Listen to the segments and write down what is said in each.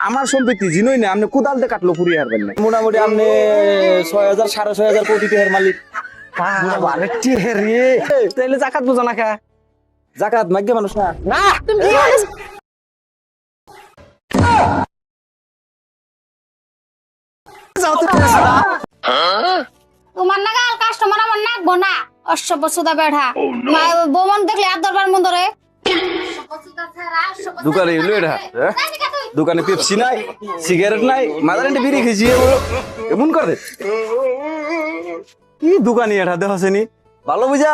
আমার সম্পত্তি জিনই না আপনি কোদালতে কাটলো পুরিয়ে হারবেন না মোটামুটি আপনি ৬,০০০ ৬,৫০০ কোটি টাকার মালিক তাইলে জাকাত বুঝো না কা জাকাত মাগ্য মানুষ না না তুমি কি বলিস যাও তো পেছলা তোমার নাগাল কাস্টমার আমার নাকবো না অসভ্য সুদা বেড়া বোমন দেখলে আর দরবার মন ধরে দোকানে এলো এটা হ্যাঁ? দোকানে পেপসি নাই সিগারেট নাই মাদারেন্টে বিড়ি খেয়েছি এমন করে কি দোকানি এটা দেখাছেনি ভালো বুঝা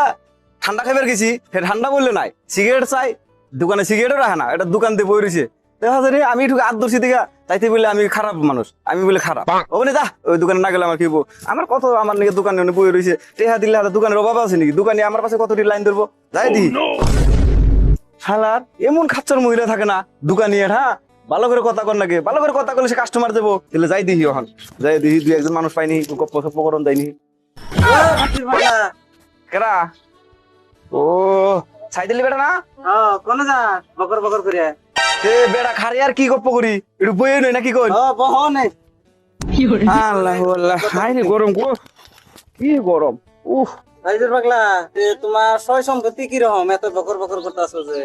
ঠান্ডা খাইবার গেছি সে ঠান্ডা বললে নাই সিগারেট চাই দোকানে সিগারেটও রাখে না এটা দোকান দিয়ে বই রয়েছে দেখা যায় আমি একটু আট দর্শি দিঘা তাইতে বলে আমি খারাপ মানুষ আমি বলে খারাপ ওখানে যা ওই দোকানে না গেলে আমার কি আমার কত আমার নাকি দোকানে বই রয়েছে টেহা দিলে হাতে দোকানের অভাব আছে নাকি দোকানে আমার পাশে কতটি লাইন ধরবো যাই দি শালার এমন খাচ্চার মহিলা থাকে না দোকানি হ্যাঁ ভালো করে কথা কর নাকি ভালো করে কথা করলে সে কাস্টমার দেবো তাহলে যাই দিহি ওখান যাই দিহি দুই একজন মানুষ পাইনি গপ্প সপ্প করন দেয়নি কেরা ও সাইকেল বেটা না কোন যা বকর বকর করে এ বেড়া খারে আর কি গপ্প করি একটু বইয়ে নই নাকি কই বহনে আল্লাহ আল্লাহ হাই রে গরম গো কি গরম উফ ভাইদের পাগলা তোমার সয় সম্পত্তি কি রকম এত বকর বকর করতেছো যে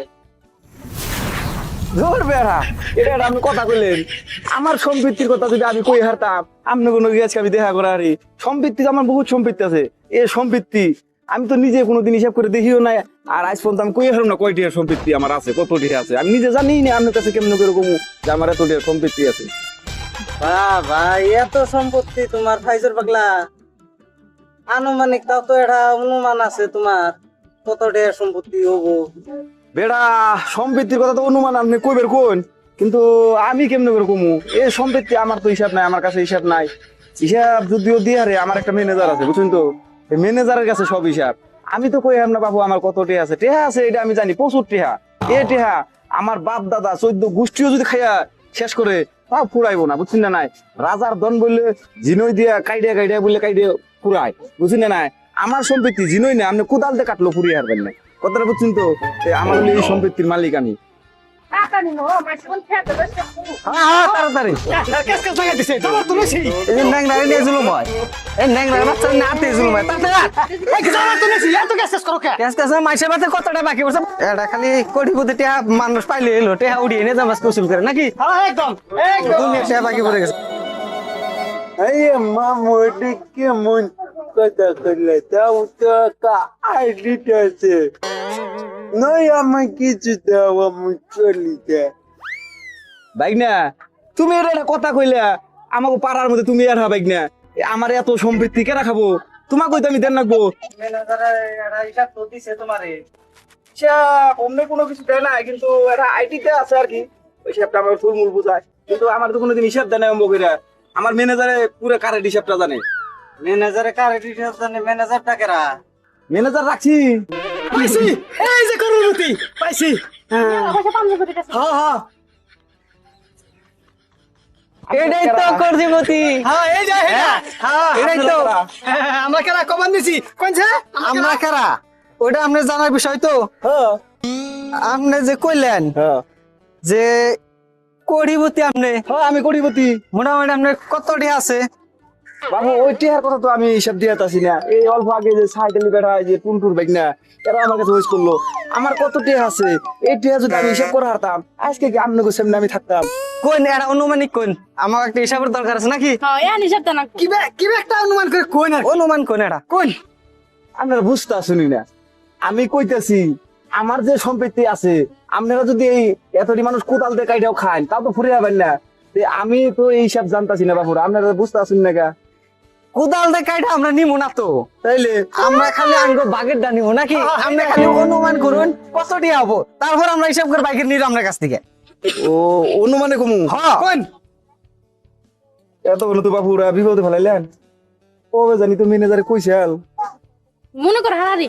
জোর বেড়া এটা আপনি কথা কইলেন আমার সম্পত্তির কথা যদি আমি কই হারতাম আপনি কোনো গিয়েছে আমি দেখা করা হারি সম্পত্তি তো আমার বহুত সম্পত্তি আছে এ সম্পত্তি আমি তো নিজে কোনোদিন হিসাব করে দেখিও না আর আজ পর্যন্ত আমি কই হারম না কয়টি সম্পত্তি আমার আছে কতটি আছে আমি নিজে জানি না আপনার কাছে কেমন করে কমু যে আমার এতটি সম্পত্তি আছে ভাই এত সম্পত্তি তোমার ফাইজর পাগলা আনুমানিক তাও তো এটা অনুমান আছে তোমার কত ঢের সম্পত্তি হবো বেড়া সম্পত্তির কথা তো অনুমান আপনি কইবের কোন কিন্তু আমি কেমনে করে কমু এই সম্পত্তি আমার তো হিসাব নাই আমার কাছে হিসাব নাই হিসাব যদিও দিয়ে রে আমার একটা ম্যানেজার আছে বুঝছেন তো এই ম্যানেজারের কাছে সব হিসাব আমি তো কই না বাবু আমার কত টেহা আছে টেহা আছে এটা আমি জানি প্রচুর টেহা এ টেহা আমার বাপ দাদা 14 গোষ্ঠীও যদি খাইয়া শেষ করে তাও ফুরাইবো না বুঝছেন না নাই রাজার ধন বললে জিনই দিয়া কাইডিয়া কাইডিয়া বললে কাইডিয়া ফুরায় বুঝছেন না নাই আমার সম্পত্তি জিনই না আপনি কোদালতে কাটলো ফুরিয়ে হারবেন না কথাটা বুঝছেন তো আমার হলে এই সম্পত্তির মালিক আমি তাড়াতাড়ি এই যে ন্যাংরা নিয়ে জুলুম হয় এই ন্যাংরা বাচ্চা না আতে জুলুম হয় মাইসের বাতে কতটা বাকি বলছে এটা খালি কোটিপতি টেহা মানুষ পাইলে এলো টেহা উড়িয়ে নিয়ে জামাজ কসুল করে নাকি দুনিয়া টেহা বাকি পড়ে গেছে এই মামু কে মন কথা করলে তাও তো একটা আইডিটা আছে নয় আমার কিছু দাও আমি চলি যা বাইক না তুমি এটা কথা কইলা আমাকে পাড়ার মধ্যে তুমি আর বাইক না আমার এত সম্পত্তি কেনা খাবো তোমাকে তো আমি দেন রাখবো অন্য কোনো কিছু দেয় না কিন্তু একটা আইটিতে আছে আর কি ওই হিসাবটা আমার ফুলমুল বোঝায় কিন্তু আমার তো কোনোদিন হিসাব দেয় না বকিরা আমার ম্যানেজারে পুরো কারেন্ট হিসাবটা জানে ম্যানেজারে কার ডিটেইলস জানে ম্যানেজার টাকেরা ম্যানেজার রাখছি পাইছি এই যে করুণতি পাইছি হ্যাঁ হ্যাঁ এটাই তো করজিমতি হ্যাঁ এই যে হ্যাঁ এটাই তো আমরা কারা কমান দিছি কোনছে আমরা কারা ওটা আপনি জানার বিষয় তো আপনি যে কইলেন যে কোটিপতি আপনি আমি কোটিপতি মোটামুটি আপনার কতটি আছে বাবু ওই টিহার কথা তো আমি হিসাব দিয়ে আসি না এই অল্প আগে যে সাইকেল বেড়া যে টুনটুর বাইক না এরা আমার কাছে ওয়েস করলো আমার কত টিহা আছে এই টিহা যদি আমি হিসাব করে হারতাম আজকে কি আপনাকে সামনে আমি থাকতাম কোন এটা অনুমানিক কোন আমার একটা হিসাবের দরকার আছে নাকি কি একটা অনুমান করে কোন অনুমান কোন এটা কোন আপনারা বুঝতে আসুনি না আমি কইতেছি আমার যে সম্পত্তি আছে আপনারা যদি এই এতটি মানুষ কোদাল দিয়ে কাইটাও খান তাও তো ফুরে যাবেন না আমি তো এই হিসাব জানতাছি না বাবুরা আপনারা বুঝতে আসুন না গা কোদাল দেখাইটা আমরা নিমু না তো তাইলে আমরা খালি আঙ্গো বাগের দা নিমু নাকি আমরা খালি অনুমান করুন কতটি হবো তারপর আমরা হিসাব করে বাইকের নিলাম আপনার কাছ থেকে ও অনুমানে কমু হ্যাঁ কোন এত বলো তো বাবুরা বিপদে ফেলাইলেন ও জানি তো ম্যানেজারে কইছাল মনে কর হারারি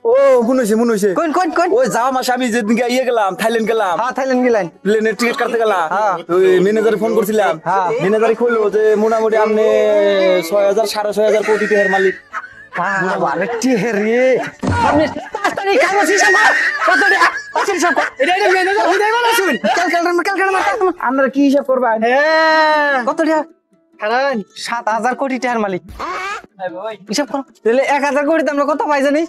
ও মনে হইছে কোন কোন কোন ওই যাওয়া মাসে আমি যেদিন ইয়ে গেলাম থাইল্যান্ড গেলাম হ্যাঁ থাইল্যান্ড গেলেন প্লেনের টিকিট কাটতে গেলাম হ্যাঁ। ওই ম্যানেজারে ফোন করছিলাম ম্যানেজারে কইলো যে মোটামুটি আপনি 6,000 6,500 কোটি টাকার মালিক বাবা রে রে আপনি তাড়াতাড়ি কাগজ হিসাব কর কত টাকা আছে হিসাব কর এটা ম্যানেজার হুদাই বলা শুন ক্যালকুলেটর মার আপনারা কি হিসাব করবেন? হ্যাঁ কত টাকা কারণ 7,000 কোটি টাকার মালিক হিসাব কর তাহলে 1,000 কোটি আমরা কত পাই জানি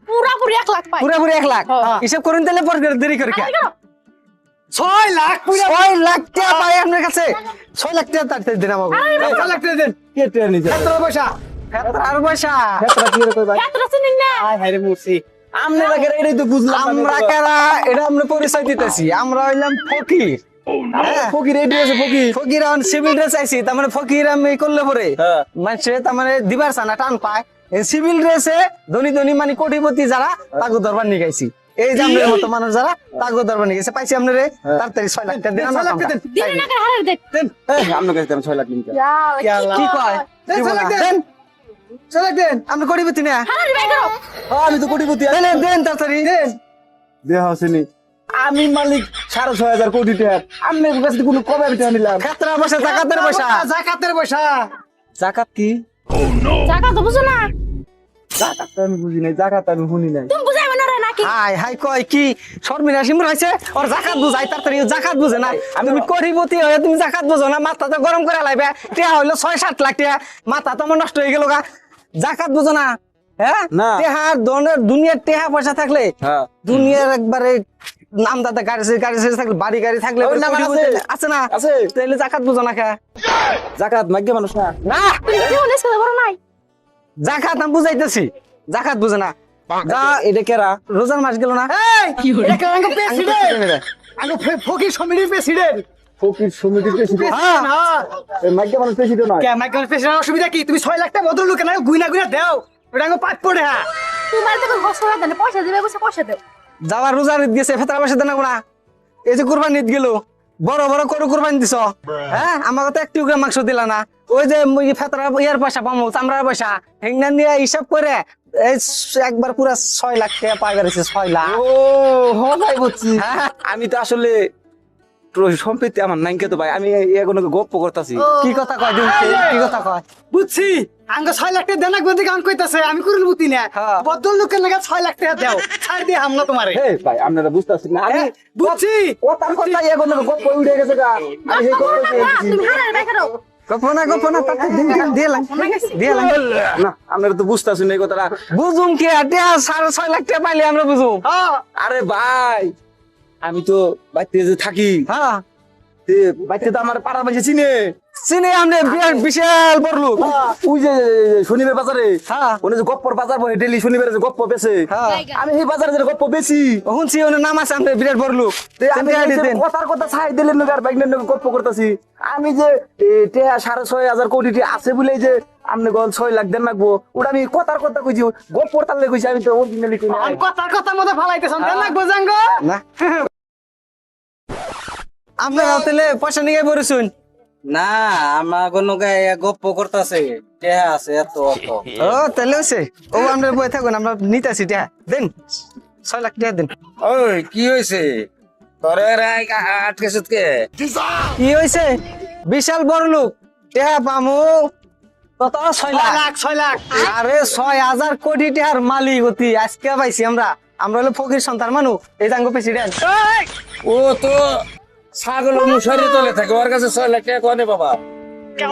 পুরাপুরি 1 লাখ পাই পুরোপুরি 1 লাখ হ্যাঁ। হিসাব করুন তাহলে পর দেরি করে কে 6 লাখ পুরা 6 লাখ টাকা পাই আপনার কাছে 6 লাখ টাকা তাড়াতাড়ি দিন আমাকে কত লাগতে দেন কে ট্রেন নিছে? কত পয়সা আর পয়সা ক্ষেত্রা কি রে কইবা? এত চিনিস না আয় হায় রে মুর্শি আপনারা কেন এটাই তো বুঝলাম না। আমরা কারা এটা আমরা পরিচয় দিতেছি আমরা হইলাম ফকির হ্যাঁ ফকির এই ড্রেসে ফকির। ফকির এখন সিভিল ড্রেস আইছি তার মানে ফকির আমি করলে পরে হ্যাঁ। মানুষে তার মানে দিবার সানা টান পায় সিভিল ড্রেসে ধনী ধনী মানে কোটিপতি যারা তাগো দরবার নিয়ে গাইছি এই যে আমাদের মতো মানুষ যারা তাগো দরবার নিয়ে গেছে পাইছি আপনারে তাড়াতাড়ি 6 লাখ টাকা দিন 6 লাখ দেন দিন না করে হারে দেখ আপনার কাছে আমি 6 লাখ নিতে। কি কয় দেন 6 লাখ দেন দেন 6 লাখ দেন আমরা কোটিপতি না হারে বাই করো আমি তো কোটিপতি। দেন দেন তাড়াতাড়ি দেন দেহ আসেনি। আমি মালিক 6,500 কোটি টাকা। আপনার কাছে কোনো কবে টাকা নিলাম? খাতরা পয়সা জাকাতের পয়সা জাকাতের পয়সা জাকাত কি জায়গা তো বুঝো না জাকাত তো আমি বুঝি নাই, জাকাত আমি শুনি নাই। তুমি বুঝাইবে না রে নাকি হাই হাই কয় কি শর্মিনা সিমর হইছে ওর জাকাত বুঝাই তাড়াতাড়ি ও জাকাত বুঝে না তুমি কোটিপতি হয়ে তুমি জাকাত বুঝো না মাথা তো গরম করে লাইবে টিয়া হইলো 6-7 লাখ টাকা মাথা তো আমার নষ্ট হয়ে গেল গা জাকাত বুঝো না হ্যাঁ না। টেহা দুনিয়ার টেহা পয়সা থাকলে হ্যাঁ। দুনিয়ার একবারে নামদাতা গাড়ি থাকলে বাড়ি গাড়ি থাকলে ওই নাম কোটিপতি আছে। আছে না আছে। তাইলে জাকাত বুঝো না কে জাকাত মাইগে মানুষ না। না তুমি জীবন এসে বড় নাই জাকাত আমি বুঝাইতেছি জাকাত বুঝে না এটা কেরা? রোজার মাস গেল না এই এটা কেন প্রেসিডেন্ট আঙ্গ ফকির সমিতির প্রেসিডেন্ট ফকির সমিতির প্রেসিডেন্ট। হ্যাঁ হ্যাঁ মাইগে মানুষ প্রেসিডেন্ট নয়। কে মাইকেল প্রেসিডেন্ট অসুবিধা কি তুমি 6 লাখ টাকা ভদ্রলোক না গুইনা গুইনা দাও ওটা আঙ্গ পাট পড়ে হ্যাঁ তোমার তো বছর দেন পয়সা দিবে বসে পয়সা দাও যাওয়ার রোজার ঈদ গেছে ফেতরা পয়সা দেনা গোনা এই যে কুরবানি ঈদ গেল বড় বড় করে কুরবানি দিছ হ্যাঁ আমাকে তো 1 কিলোগ্রাম মাংস দিলা না ওই যে ফেতরা ইয়ার পয়সা পামু চামড়ার পয়সা হেঙ্গা নিয়ে হিসাব করে এই একবার পুরা 6 লাখ টাকা পাই বেড়েছে 6 লাখ ও হলাই বুঝছি। হ্যাঁ। আমি তো আসলে সম্পত্তি আমার নাইকে তো ভাই, আমি এগুলো গপ্প করতেছি। কি কথা কয় দিন কি কথা কয় বুঝছি আঙ্গ 6 লাখ টাকা দেনা গদি গান কইতাছে আমি কুরুলবুতি না হ্যাঁ। ভদ্রলোকের লাগা 6 লাখ টাকা দাও ছাড় দিয়ে হামলা তোমারে ভাই আপনারা বুঝতেছেন না, আমি বুঝছি ও তার কথা এগুলো গপ্প উঠে গেছে গা। আমি সেই গপ্প তুমি হারে বাই করো গোপনা তাকে দিন দিয়ে লাগ না, আপনারা তো বুঝতেছেন এই কথাটা। বুঝুম কি আটে 6.5 লাখ টাকা পাইলে আমরা বুঝুম হ্যাঁ আরে ভাই আমি তো বাইতে যে থাকি, হ্যাঁ বাইতে তো আমার পাড়ার মাঝে চিনে। চিনি আমরা বিশাল বড়লু ওই যে শনিবার বাজারে হ্যাঁ ওনে যে গপ্পর বাজার বহে ডেলি শনিবারে যে গপ্প বেছে, হ্যাঁ আমি এই বাজারে যে গপ্প বেশি শুনছি ওনার নাম আছে আমরা বিরাট বড়লু আমি এই যে কথার কথা ছাই দিলেন আর বাইকের নামে গপ্প করতেছি। আমি যে 6,500 কোটি টাকা আছে বলে যে আপনি গল 6 লাখ দেন লাগবো, ওটা আমি কথার কথা কইছি, গপ্পর তালে কইছি, আমি তো অরিজিনালি কই না। কথা মধ্যে ফালাইতেছ দেন লাগবো জাঙ্গ না আপনারা তাহলে পয়সা নিয়ে পড়েছুন না আমার কোনো গপ্প করতেছে টেহা আছে এত অত ও তাহলে হয়েছে ও আমরা বই থাকুন আমরা নিতেছি টাকা দেন 6 লাখ টাকা দেন ওই কি হয়েছে তোরে আটকে সুতকে কি হয়েছে বিশাল বড় লোক টাকা পামু কত 6 লাখ 6 লাখ আরে 6,000 কোটি টাকার মালিক হতি আজকে পাইছি আমরা আমরা হলো ফকির সন্তান মানুষ এই জাঙ্গো প্রেসিডেন্ট ও তো ছাগল মুশারি তলে থাকে ওর কাছে 6 লাখ টাকা কোনে বাবা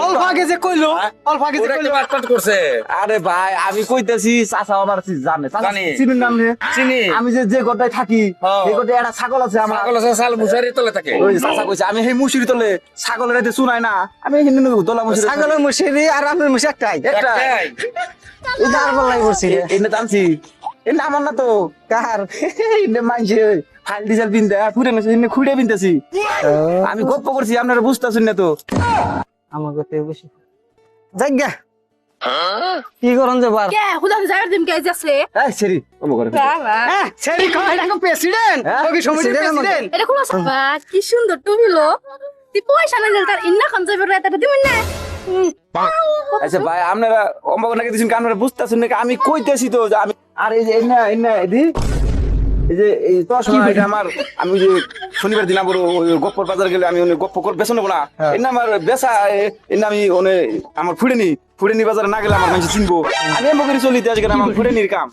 অল্প আগে যে কইলো অল্প আগে যে ওরা কি কইলো বাটপাট করছে আরে ভাই আমি কইতেছি চাচা আমার জানে, চাচা জানি। চিনুন নাম রে? চিনি আমি যে গোটায় থাকি হ্যাঁ। এই গোটায় একটা ছাগল আছে আমার। ছাগল আছে ছাল মুশারি তলে থাকে ওই যে চাচা কইছে আমি সেই মুসুরি তলে ছাগলের রাতে শুনাই না, আমি হিন্দু দলা মুসুরি ছাগলের মুশিরি আর আপনার মুশি একটাই একটা একটাই। এটা আর বলাই বলছি এনে টানছি, এনে আমার না তো কার এনে মাইছে ফাইল ডিজেল বিনতে পুরে মেছে এনে খুঁড়ে বিনতেছি। আমি গপ্প করছি, আপনারা বুঝতেছেন না তো। আমার কথা বেশি জায়গা কি করন যে বার কে হুদা যাইর দিম কে যাচ্ছে এই সেরি ওমো করে বাবা হ্যাঁ সেরি কয় আঙ্গ প্রেসিডেন্ট হ্যাঁ? ফকির সমিতির President আমাদের। প্রেসিডেন্ট এটা কোলা সবা কি সুন্দর তুমি লো তুই পয়সা না দিল তার ইন্না খান যাবে রাতে দিবেন না আচ্ছা ভাই আপনারা অম্বক নাকি দিছেন, আপনারা বুঝতেছেন নাকি? আমি কইতেছি তো যে আমি আর এই যে এনে এদি এই যে এই তো সময় এটা আমার, আমি যে শনিবার দিন আবার ওই গপ্পর বাজার গেলে আমি ওনে গপ্প করে বেসন নেবো না, এনে আমার বেসা এনে আমি ওনে আমার ফুড়েনি বাজারে না গেলে আমার মানুষ চিনবো, আমি এমন করে চলি আজকে আমার ফুড়েনির কাম।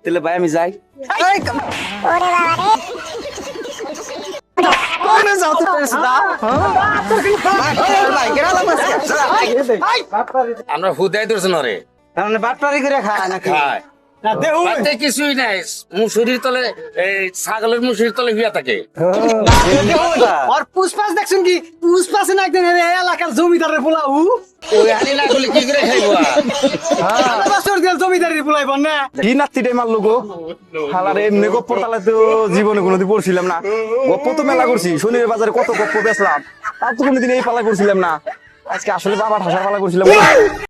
তাহলে ভাই আমি যাই। কোনে যাও তো পেছনা ভাই কেডা লাগছে আমরা হুদাই ধরছেন রে তাহলে বাটপারি করে খায় নাকি খায় না দেউ বাড়িতে কিছুই নাই মুসুরির তলে এই ছাগলের মুসুরির তলে হিয়া থাকে আর পুষ্পাস দেখছেন কি পুষ্পাস না একদিন এলাকার জমিদারের পোলাও ওই আনি না করলে কি করে খাইবো বছর দিয়ে জমিদারের পোলাই বন না কি নাতিটাই মারলো গো হালারে এমনি গপ্প তালা তো জীবনে কোনোদিন পড়ছিলাম না। গপ্প তো মেলা করছি, শনির বাজারে কত গপ্প বেচলাম, তার তো কোনোদিন এই পালা করছিলাম না। আজকে আসলে বাবা ঠাসার পালা করছিলাম।